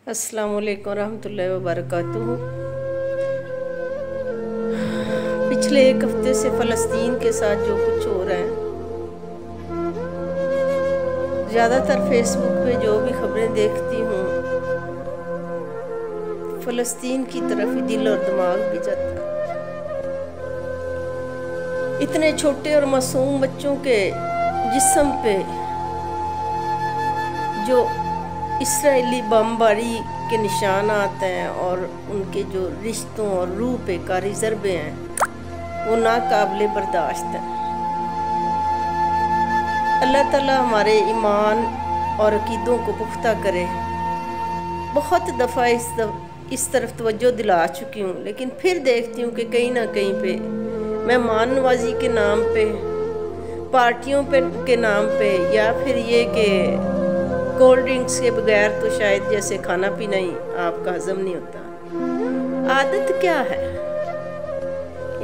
अस्सलामु अलैकुम रहमतुल्लाहि व बरकातुहू। पिछले एक हफ्ते से फ़लस्तीन के साथ जो कुछ हो रहा है, ज़्यादातर फेसबुक पे जो भी खबरें देखती हूँ, फ़लस्तीन की तरफ ही दिल और दिमाग भी जाता है। इतने छोटे और मासूम बच्चों के जिस्म पे जो इसराइली बमबारी के निशान आते हैं और उनके जो रिश्तों और रूह पे कारी ज़रबे हैं, वो नाकाबिले बर्दाश्त हैं। अल्लाह ताला हमारे ईमान और अकीदों को पुख्ता करे। बहुत दफ़ा इस तरफ तवज्जो दिला चुकी हूँ, लेकिन फिर देखती हूँ कि कहीं ना कहीं पे मेहमान नवाजी के नाम पे, पार्टियों पे के नाम पे, या फिर ये कि कोल्ड ड्रिंक्स के बगैर तो शायद जैसे खाना पीना ही आपका हजम नहीं होता। आदत क्या है?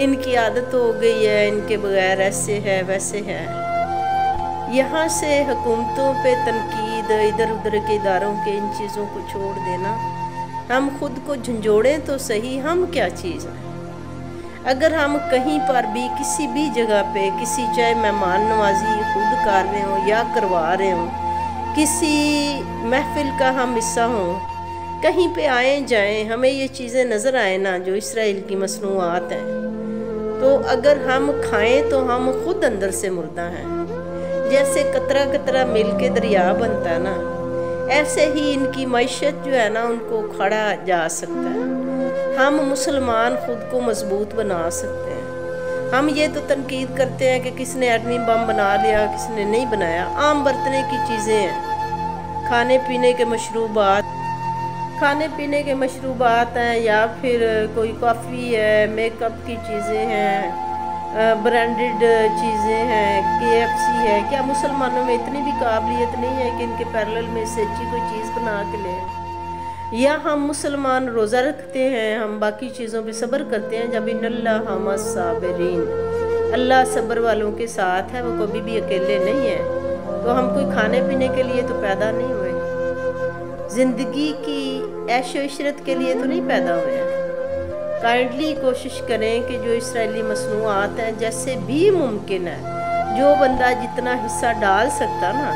इनकी आदत हो गई है, इनके बगैर ऐसे है वैसे है। यहाँ से हुकूमतों पे तनकीद, इधर उधर के इदारों के इन चीज़ों को छोड़ देना। हम खुद को झंझोड़ें तो सही, हम क्या चीज़ हैं। अगर हम कहीं पर भी किसी भी जगह पे किसी, चाहे मेहमान नवाजी खुद कर रहे हों या करवा रहे हों, किसी महफिल का हम हिस्सा हों, कहीं पे आए जाएं, हमें ये चीज़ें नज़र आए ना जो इसराइल की मसनूआत हैं, तो अगर हम खाएं तो हम खुद अंदर से मुर्दा हैं। जैसे कतरा कतरा मिल के दरिया बनता है ना, ऐसे ही इनकी मईशत जो है ना, उनको खड़ा जा सकता है। हम मुसलमान खुद को मजबूत बना सकते हैं। हम ये तो तनकीद करते हैं कि किसने एटमी बम बना लिया, किसने नहीं बनाया। आम बरतने की चीज़ें हैं, खाने पीने के मशरूबात हैं, या फिर कोई कॉफ़ी है, मेकअप की चीज़ें हैं, ब्रांडेड चीज़ें हैं, KFC है। क्या मुसलमानों में इतनी भी काबिलियत नहीं है कि इनके पैरेलल में इससे अच्छी कोई चीज़ बना के लें? या हम मुसलमान रोज़ा रखते हैं, हम बाकी चीज़ों पे सब्र करते हैं, जब इन्नल्लाह मअस साबिरीन, अल्लाह सब्र वालों के साथ है, वो कभी भी अकेले नहीं है। तो हम कोई खाने पीने के लिए तो पैदा नहीं हुए, ज़िंदगी की ऐशो इशरत के लिए तो नहीं पैदा हुए हैं। काइंडली कोशिश करें कि जो इसराइली मसनूआत हैं, जैसे भी मुमकिन है, जो बंदा जितना हिस्सा डाल सकता ना,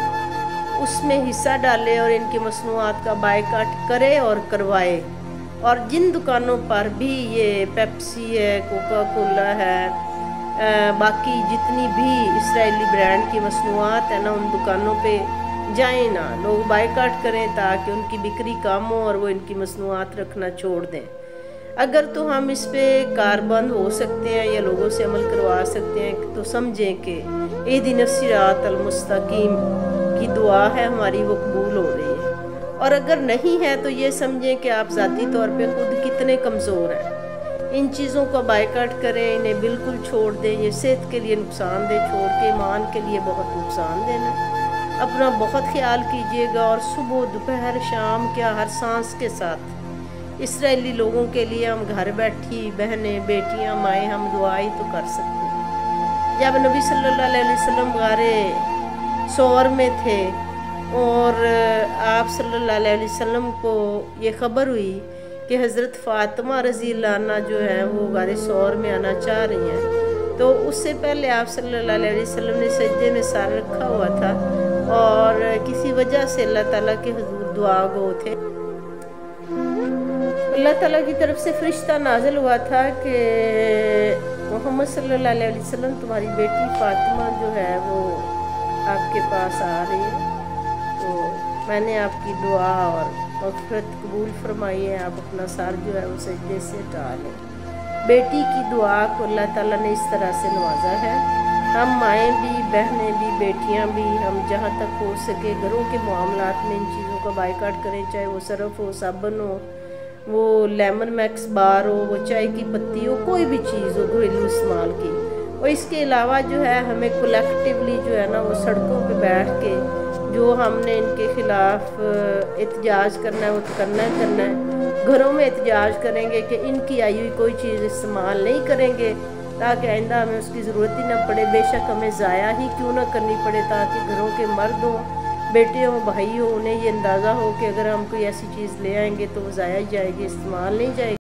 उसमें हिस्सा डाले और इनकी मसनूआत का बायकाट करे और करवाए। और जिन दुकानों पर भी ये पेप्सी है, कोका कोला है, बाकी जितनी भी इसराइली ब्रांड की मसनूआत है ना, उन दुकानों पे जाएं ना, लोग बायकाट करें ताकि उनकी बिक्री कम हो और वो इनकी मसनूआत रखना छोड़ दें। अगर तो हम इस पर कारबंद हो सकते हैं या लोगों से अमल करवा सकते हैं, तो समझें कि इहदिना सिरातल मुस्तकीम की दुआ है हमारी, वो कबूल हो रही है। और अगर नहीं है तो ये समझें कि आप ज़ाती तौर पे खुद कितने कमज़ोर हैं। इन चीज़ों का बायकाट करें, इन्हें बिल्कुल छोड़ दें। ये सेहत के लिए नुकसानदेह, छोड़ के ईमान के लिए बहुत नुकसानदेह है। अपना बहुत ख्याल कीजिएगा, और सुबह दोपहर शाम क्या हर सांस के साथ इसराइली लोगों के लिए हम घर बैठी बहनें, बेटियां, माएँ, हम दुआई तो कर सकते हैं। जब नबी सल्लल्लाहु अलैहि वसल्लम गारे सौर में थे और आप सल्लल्लाहु अलैहि वसल्लम को ये ख़बर हुई कि हज़रत फ़ातिमा रज़ी अल्लाह अन्हा जो है वो गारे सौर में आना चाह रही हैं, तो उससे पहले आप सल्लल्लाहु अलैहि वसल्लम ने सजदे में सर रखा हुआ था और किसी वजह से अल्लाह ताला के हुजूर दुआ गो थे। अल्लाह ताला की तरफ से फरिश्ता नाज़िल हुआ था कि मोहम्मद सल्लल्लाहु अलैहि वसल्लम, तुम्हारी बेटी फ़ातिमा जो है वो आपके पास आ रही है, तो मैंने आपकी दुआ और मग़फ़िरत कबूल फरमाई है, आप अपना सर जो है वो सजदे से हटा लें। बेटी की दुआ को अल्लाह ताला ने इस तरह से नवाजा है। हम माएँ भी, बहनें भी, बेटियाँ भी, हम जहाँ तक हो सके घरों के मामलात में इन चीज़ों का बायकाट करें, चाहे वो सरफ़ हो, साबुन हो, वो लेमन मैक्स बार हो, वो चाय की पत्ती हो, कोई भी चीज़ हो घरेलू इस्तेमाल की। और इसके अलावा जो है हमें कलेक्टिवली जो है ना, वो सड़कों पे बैठ के जो हमने इनके ख़िलाफ़ एहतजाज करना है वो तो करना है। घरों में एहतजाज करेंगे कि इनकी आई हुई कोई चीज़ इस्तेमाल नहीं करेंगे, ताकि आइंदा हमें उसकी ज़रूरत ही ना पड़े, बेशक हमें ज़ाया ही क्यों ना करनी पड़े, ताकि घरों के मर्द हों, بیٹے ہوں بھائی ہوں انہیں یہ اندازہ ہو کہ اگر ہم کوئی ایسی چیز لے آئیں گے تو وہ ضائع ہی جائے گی، استعمال نہیں جائے گی۔